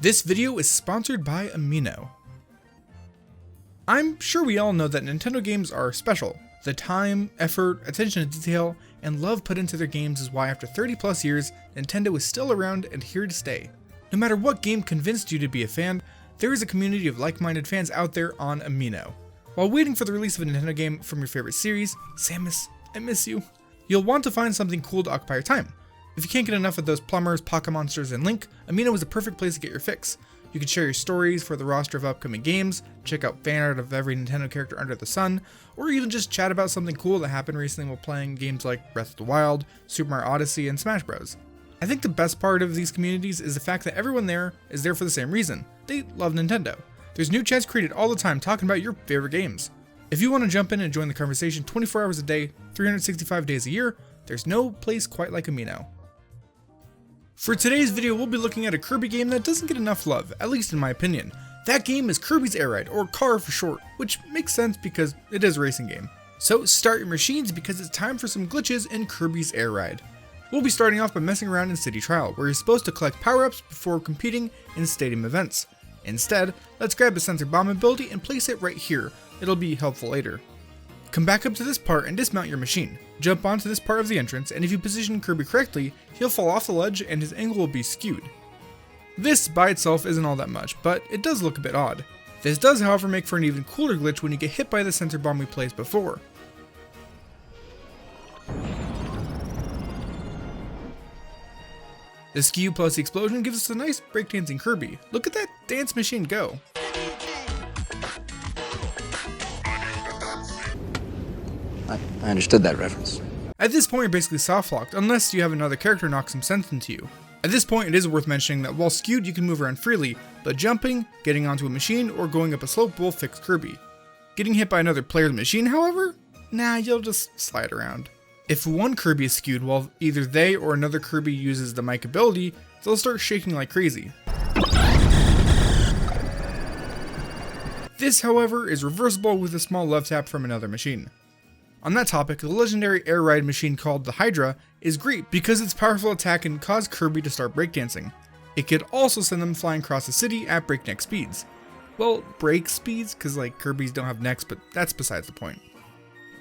This video is sponsored by Amino. I'm sure we all know that Nintendo games are special. The time, effort, attention to detail, and love put into their games is why after 30 plus years, Nintendo is still around and here to stay. No matter what game convinced you to be a fan, there is a community of like-minded fans out there on Amino. While waiting for the release of a Nintendo game from your favorite series, Samus, I miss you, you'll want to find something cool to occupy your time. If you can't get enough of those plumbers, pocket monsters, and Link, Amino is a perfect place to get your fix. You can share your stories for the roster of upcoming games, check out fan art of every Nintendo character under the sun, or even just chat about something cool that happened recently while playing games like Breath of the Wild, Super Mario Odyssey, and Smash Bros. I think the best part of these communities is the fact that everyone there is there for the same reason. They love Nintendo. There's new chats created all the time talking about your favorite games. If you want to jump in and join the conversation 24 hours a day, 365 days a year, there's no place quite like Amino. For today's video, we'll be looking at a Kirby game that doesn't get enough love, at least in my opinion. That game is Kirby's Air Ride, or Car for short, which makes sense because it is a racing game. So start your machines because it's time for some glitches in Kirby's Air Ride. We'll be starting off by messing around in City Trial, where you're supposed to collect power-ups before competing in stadium events. Instead, let's grab the sensor bomb ability and place it right here. It'll be helpful later. Come back up to this part and dismount your machine. Jump onto this part of the entrance, and if you position Kirby correctly, he'll fall off the ledge and his angle will be skewed. This by itself isn't all that much, but it does look a bit odd. This does however make for an even cooler glitch when you get hit by the sensor bomb we placed before. The skew plus the explosion gives us a nice breakdancing Kirby. Look at that dance machine go. I understood that reference. At this point you're basically soft locked, unless you have another character knock some sense into you. At this point it is worth mentioning that while skewed you can move around freely, but jumping, getting onto a machine, or going up a slope will fix Kirby. Getting hit by another player's machine, however? Nah, you'll just slide around. If one Kirby is skewed while either they or another Kirby uses the mic ability, they'll start shaking like crazy. This, however, is reversible with a small love tap from another machine. On that topic, the legendary air ride machine called the Hydra is great because its powerful attack can cause Kirby to start breakdancing. It could also send them flying across the city at breakneck speeds. Well, break speeds, because like Kirby's don't have necks, but that's besides the point.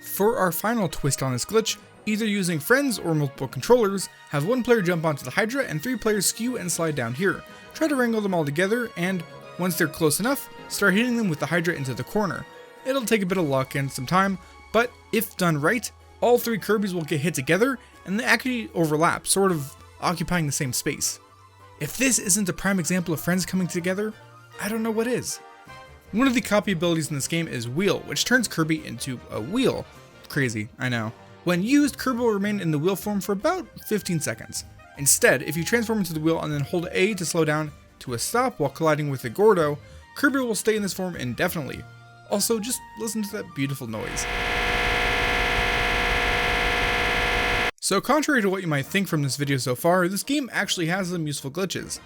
For our final twist on this glitch, either using friends or multiple controllers, have one player jump onto the Hydra and 3 players skew and slide down here. Try to wrangle them all together, and once they're close enough, start hitting them with the Hydra into the corner. It'll take a bit of luck and some time, but if done right, all 3 Kirbys will get hit together and they actually overlap, sort of occupying the same space. If this isn't a prime example of friends coming together, I don't know what is. One of the copy abilities in this game is Wheel, which turns Kirby into a wheel. Crazy, I know. When used, Kirby will remain in the wheel form for about 15 seconds. Instead, if you transform into the wheel and then hold A to slow down to a stop while colliding with the Gordo, Kirby will stay in this form indefinitely. Also, just listen to that beautiful noise. So contrary to what you might think from this video so far, this game actually has some useful glitches.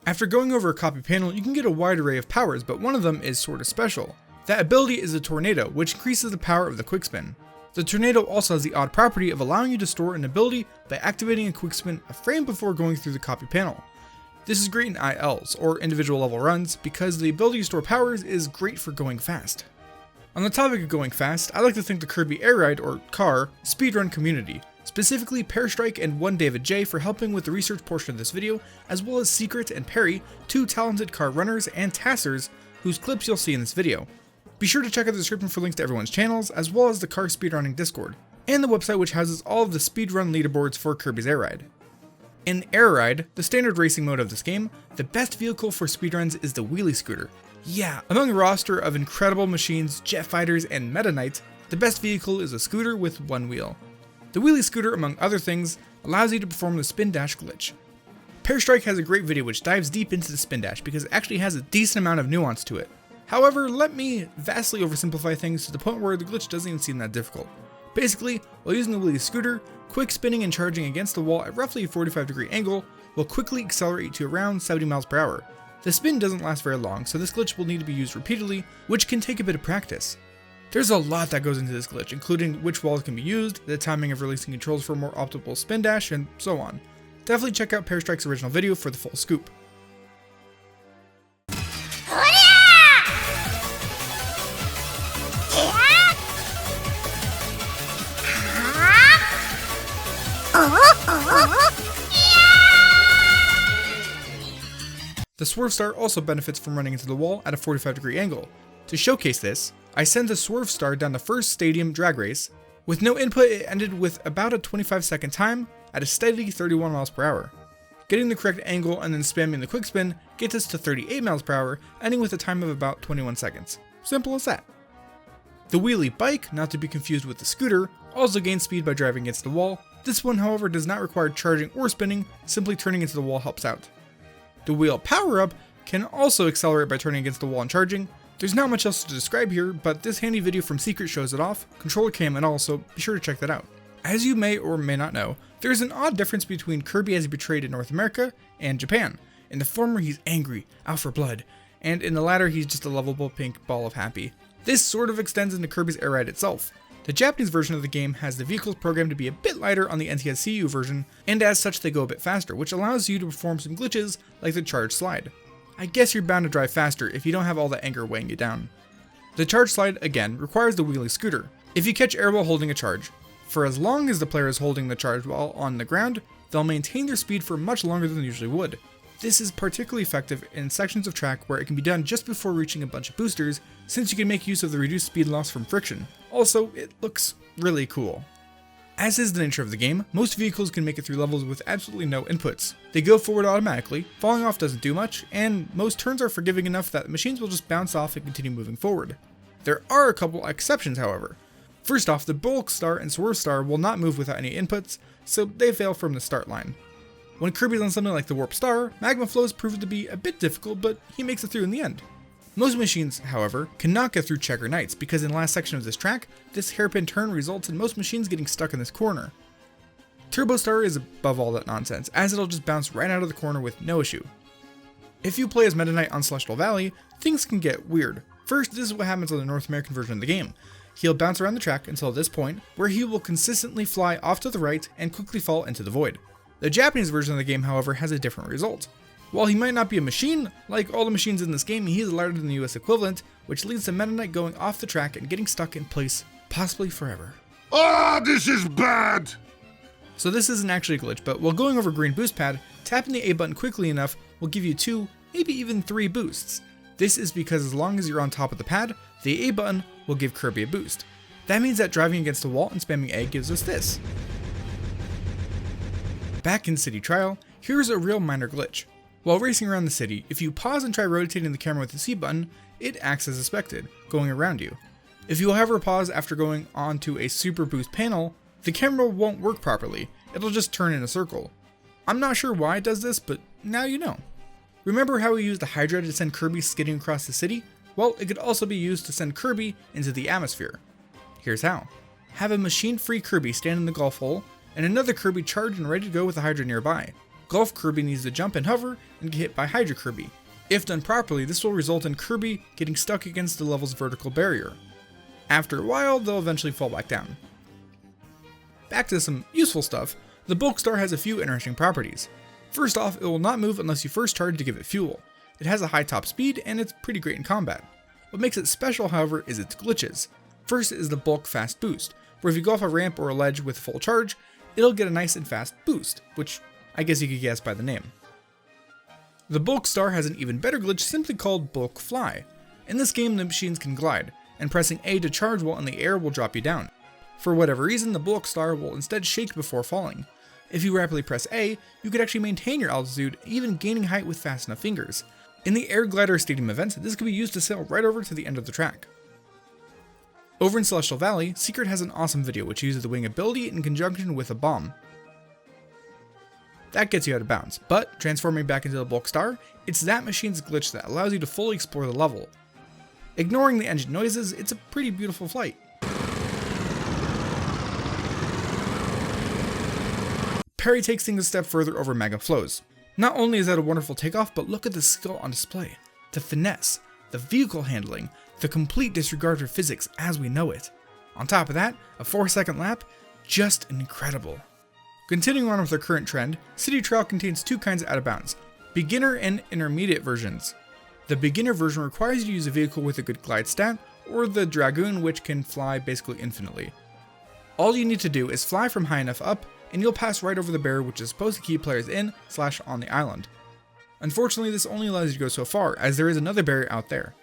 After going over a copy panel, you can get a wide array of powers, but one of them is sorta special. That ability is a Tornado, which increases the power of the Quick Spin. The Tornado also has the odd property of allowing you to store an ability by activating a Quick Spin a frame before going through the copy panel. This is great in ILs, or individual level runs, because the ability to store powers is great for going fast. On the topic of going fast, I like to thank the Kirby Air Ride, or Car, speedrun community. Specifically Pear Strike and One David J for helping with the research portion of this video, as well as Secret and Perry, 2 talented car runners and tassers whose clips you'll see in this video. Be sure to check out the description for links to everyone's channels, as well as the car speedrunning Discord, and the website which houses all of the speedrun leaderboards for Kirby's Air Ride. In Air Ride, the standard racing mode of this game, the best vehicle for speedruns is the wheelie scooter. Yeah, among a roster of incredible machines, jet fighters, and Meta Knights, the best vehicle is a scooter with one wheel. The wheelie scooter, among other things, allows you to perform the spin dash glitch. Pear Strike has a great video which dives deep into the spin dash because it actually has a decent amount of nuance to it. However, let me vastly oversimplify things to the point where the glitch doesn't even seem that difficult. Basically, while using the wheelie scooter, quick spinning and charging against the wall at roughly a 45-degree angle will quickly accelerate to around 70 miles per hour. The spin doesn't last very long, so this glitch will need to be used repeatedly, which can take a bit of practice. There's a lot that goes into this glitch, including which walls can be used, the timing of releasing controls for a more optimal spin dash, and so on. Definitely check out Pear Strike's original video for the full scoop. The Swerve Star also benefits from running into the wall at a 45-degree angle. To showcase this, I sent the Swerve Star down the first stadium drag race. With no input, it ended with about a 25-second time at a steady 31 miles per hour. Getting the correct angle and then spamming the quick spin gets us to 38 miles per hour, ending with a time of about 21 seconds. Simple as that. The wheelie bike, not to be confused with the scooter, also gains speed by driving against the wall. This one, however, does not require charging or spinning, simply turning into the wall helps out. The wheel power-up can also accelerate by turning against the wall and charging. There's not much else to describe here, but this handy video from Secret shows it off, controller cam and all, so be sure to check that out. As you may or may not know, there's an odd difference between Kirby as he portrayed in North America and Japan. In the former, he's angry, out for blood, and in the latter, he's just a lovable pink ball of happy. This sort of extends into Kirby's Air Ride itself. The Japanese version of the game has the vehicles programmed to be a bit lighter on the NTSC version, and as such they go a bit faster, which allows you to perform some glitches like the charge slide. I guess you're bound to drive faster if you don't have all that anger weighing you down. The charge slide, again, requires the wheelie scooter. If you catch air while holding a charge, for as long as the player is holding the charge while on the ground, they'll maintain their speed for much longer than they usually would. This is particularly effective in sections of track where it can be done just before reaching a bunch of boosters, since you can make use of the reduced speed loss from friction. Also, it looks really cool. As is the nature of the game, most vehicles can make it through levels with absolutely no inputs. They go forward automatically, falling off doesn't do much, and most turns are forgiving enough that the machines will just bounce off and continue moving forward. There are a couple exceptions, however. First off, the Bulk Star and Swerve Star will not move without any inputs, so they fail from the start line. When Kirby's on something like the Warp Star, magma flows prove to be a bit difficult, but he makes it through in the end. Most machines, however, cannot get through Checker Nights because in the last section of this track, this hairpin turn results in most machines getting stuck in this corner. Turbo Star is above all that nonsense, as it'll just bounce right out of the corner with no issue. If you play as Meta Knight on Celestial Valley, things can get weird. First, this is what happens on the North American version of the game. He'll bounce around the track until this point, where he will consistently fly off to the right and quickly fall into the void. The Japanese version of the game, however, has a different result. While he might not be a machine, like all the machines in this game, he is lighter than the US equivalent, which leads to Meta Knight going off the track and getting stuck in place, possibly forever. Ah, this is bad! So this isn't actually a glitch, but while going over green boost pad, tapping the A button quickly enough will give you 2, maybe even 3 boosts. This is because as long as you're on top of the pad, the A button will give Kirby a boost. That means that driving against the wall and spamming A gives us this. Back in City Trial, here's a real minor glitch. While racing around the city, if you pause and try rotating the camera with the C button, it acts as expected, going around you. If you however pause after going onto a super boost panel, the camera won't work properly, it'll just turn in a circle. I'm not sure why it does this, but now you know. Remember how we used the Hydra to send Kirby skidding across the city? Well, it could also be used to send Kirby into the atmosphere. Here's how. Have a machine-free Kirby stand in the golf hole, and another Kirby charged and ready to go with the Hydra nearby. Golf Kirby needs to jump and hover and get hit by Hydra Kirby. If done properly, this will result in Kirby getting stuck against the level's vertical barrier. After a while, they'll eventually fall back down. Back to some useful stuff, the Bulk Star has a few interesting properties. First off, it will not move unless you first charge to give it fuel. It has a high top speed and it's pretty great in combat. What makes it special, however, is its glitches. First is the Bulk Fast Boost, where if you go off a ramp or a ledge with full charge, it'll get a nice and fast boost, which I guess you could guess by the name. The Bulk Star has an even better glitch simply called Bulk Fly. In this game, the machines can glide, and pressing A to charge while in the air will drop you down. For whatever reason, the Bulk Star will instead shake before falling. If you rapidly press A, you could actually maintain your altitude, even gaining height with fast enough fingers. In the Air Glider Stadium events, this could be used to sail right over to the end of the track. Over in Celestial Valley, Secret has an awesome video which uses the wing ability in conjunction with a bomb. That gets you out of bounds, but transforming back into the Bulk Star, it's that machine's glitch that allows you to fully explore the level. Ignoring the engine noises, it's a pretty beautiful flight. Perry takes things a step further over magma flows. Not only is that a wonderful takeoff, but look at the skill on display. The finesse, the vehicle handling, the complete disregard for physics as we know it. On top of that, a 4-second lap, just incredible. Continuing on with the current trend, City Trial contains 2 kinds of out of bounds, beginner and intermediate versions. The beginner version requires you to use a vehicle with a good glide stat, or the Dragoon, which can fly basically infinitely. All you need to do is fly from high enough up, and you'll pass right over the barrier which is supposed to keep players in/on the island. Unfortunately, this only allows you to go so far, as there is another barrier out there.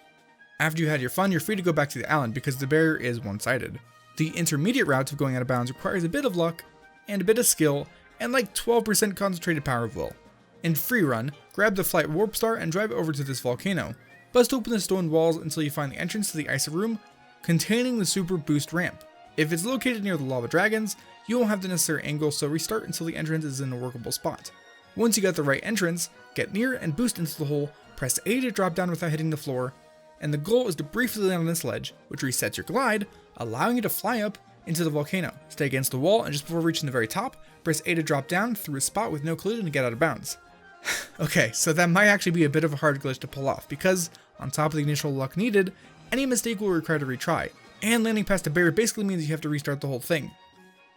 After you had your fun, you're free to go back to the island because the barrier is one-sided. The intermediate route of going out of bounds requires a bit of luck, and a bit of skill, and like 12% concentrated power of will. In free run, grab the flight warp star and drive over to this volcano. Bust open the stone walls until you find the entrance to the ice room containing the super boost ramp. If it's located near the lava dragons, you won't have the necessary angle, so restart until the entrance is in a workable spot. Once you got the right entrance, get near and boost into the hole, press A to drop down without hitting the floor, and the goal is to briefly land on this ledge, which resets your glide, allowing you to fly up into the volcano. Stay against the wall, and just before reaching the very top, press A to drop down through a spot with no collision to get out of bounds. Okay, so that might actually be a bit of a hard glitch to pull off, because on top of the initial luck needed, any mistake will require to retry, and landing past a barrier basically means you have to restart the whole thing.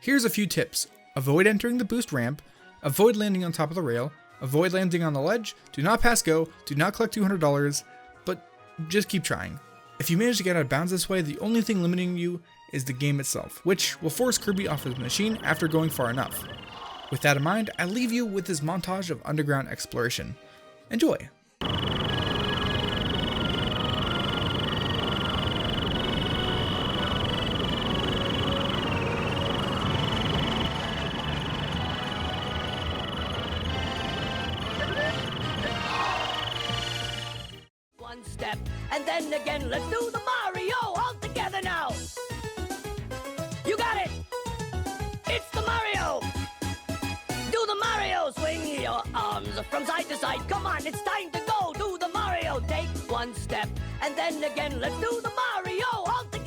Here's a few tips. Avoid entering the boost ramp, avoid landing on top of the rail, avoid landing on the ledge, do not pass go, do not collect $200, but just keep trying. If you manage to get out of bounds this way, the only thing limiting you is the game itself, which will force Kirby off his machine after going far enough. With that in mind, I leave you with this montage of underground exploration. Enjoy! One step, and then again, let's do the Mario all together now. You got it. It's the Mario. Do the Mario, swing your arms from side to side. Come on, it's time to go. Do the Mario. Take one step, and then again, let's do the Mario all together.